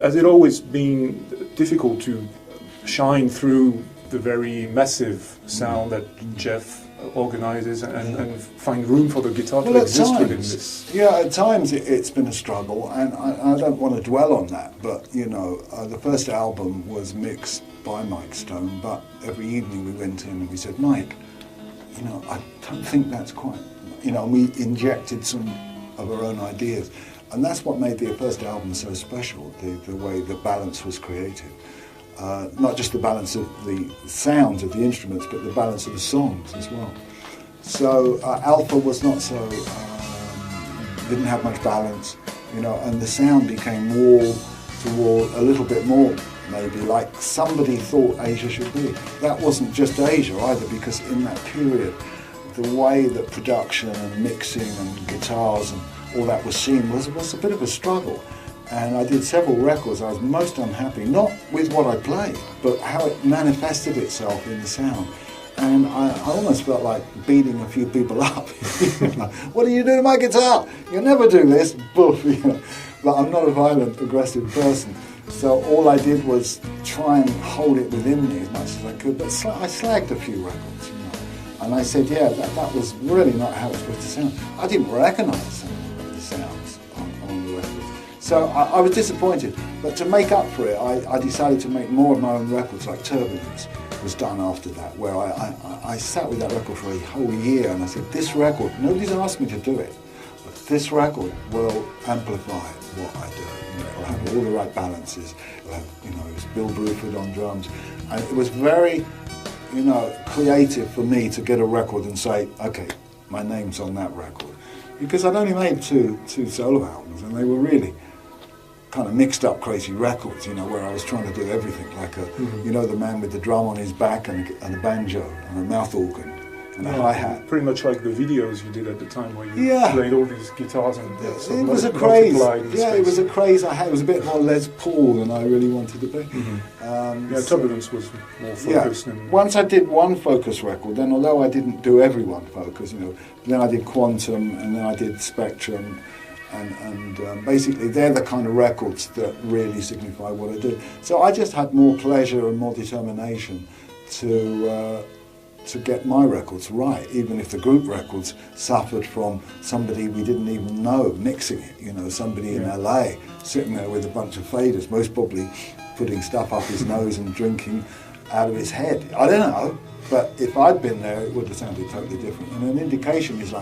has it always been difficult to shine through the very massive sound that Jeff organizes and find room for the guitar to exist within this? Yeah, at times it's been a struggle, and I don't want to dwell on that, but you know, the first album was mixed by Mike Stone, but every evening we went in and we said, Mike, you know, I don't think that's quite, you know, and we injected some of our own ideas. And that's what made the first album so special, the way the balance was created. Not just the balance of the sounds of the instruments, but the balance of the songs as well. So Alpha was not so, didn't have much balance, you know, and the sound became wall to wall a little bit more, maybe, like somebody thought Asia should be. That wasn't just Asia either, because in that period, the way that production and mixing and guitars and all that was seen was a bit of a struggle. And I did several records. I was most unhappy, not with what I played, but how it manifested itself in the sound. And I almost felt like beating a few people up. What are you doing to my guitar? You'll never do this. Boof, you know. But I'm not a violent, aggressive person. So all I did was try and hold it within me as much as I could. But I slagged a few records, you know. And I said, yeah, that was really not how it's supposed to sound. I didn't recognise some of the sounds on the record. So I was disappointed, but to make up for it, I decided to make more of my own records, like Turbulence was done after that, where I sat with that record for a whole year, and I said, this record, nobody's asked me to do it, but this record will amplify what I do. You know, it'll have all the right balances. It'll have, you know, it was Bill Bruford on drums, and it was very, you know, creative for me to get a record and say, okay, my name's on that record. Because I'd only made two solo albums, and they were really kind of mixed up crazy records, you know, where I was trying to do everything, like you know, the man with the drum on his back and a banjo and a mouth organ and a hi-hat. Pretty much like the videos you did at the time where you played all these guitars and it was a craze. Yeah, it was a craze I had. It was a bit more Les Paul than I really wanted to be. Turbulence was more focused. Yeah. Once I did one Focus record, then although I didn't do every one Focus, you know, then I did Quantum and then I did Spectrum. And basically they're the kind of records that really signify what I do. So I just had more pleasure and more determination to get my records right, even if the group records suffered from somebody we didn't even know mixing it, you know, somebody in LA sitting there with a bunch of faders, most probably putting stuff up his nose and drinking out of his head. I don't know, but if I'd been there it would have sounded totally different. And an indication is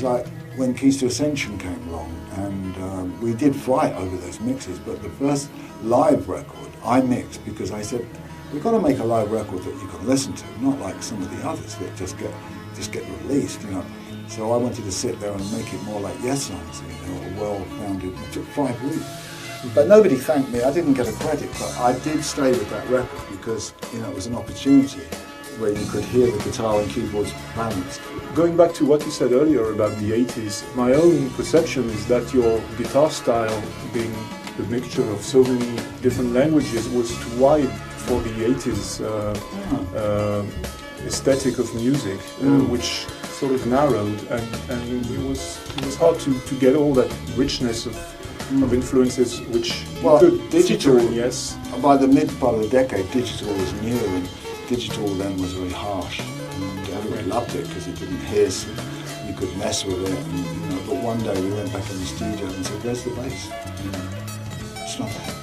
like when Keys to Ascension came along, and we did fight over those mixes, but the first live record I mixed because I said, we've got to make a live record that you can listen to, not like some of the others that just get released, you know. So I wanted to sit there and make it more like Yes Songs, you know, a well-founded. It took 5 weeks. But nobody thanked me. I didn't get a credit, but I did stay with that record because, you know, it was an opportunity where you could hear the guitar and keyboards balanced. Going back to what you said earlier about the 80s, my own perception is that your guitar style, being the mixture of so many different languages, was too wide for the 80s aesthetic of music, which sort of narrowed, and it was hard to get all that richness of influences, which digital, yes. By the mid part of the decade, digital was new, and digital then was very harsh, and everybody loved it because it didn't hiss, and you could mess with it, and, you know. But one day we went back in the studio and said, "Where's the bass?" You know, it's not there.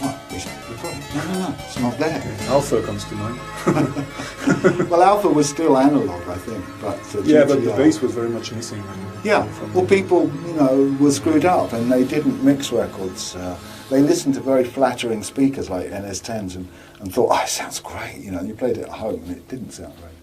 What? We've got it. No, it's not there. Alpha comes to mind. Well, Alpha was still analog, I think, but but the bass was very much missing. Well, people, you know, were screwed up, and they didn't mix records. They listened to very flattering speakers like NS10s and thought, oh, it sounds great, you know, and you played it at home and it didn't sound great.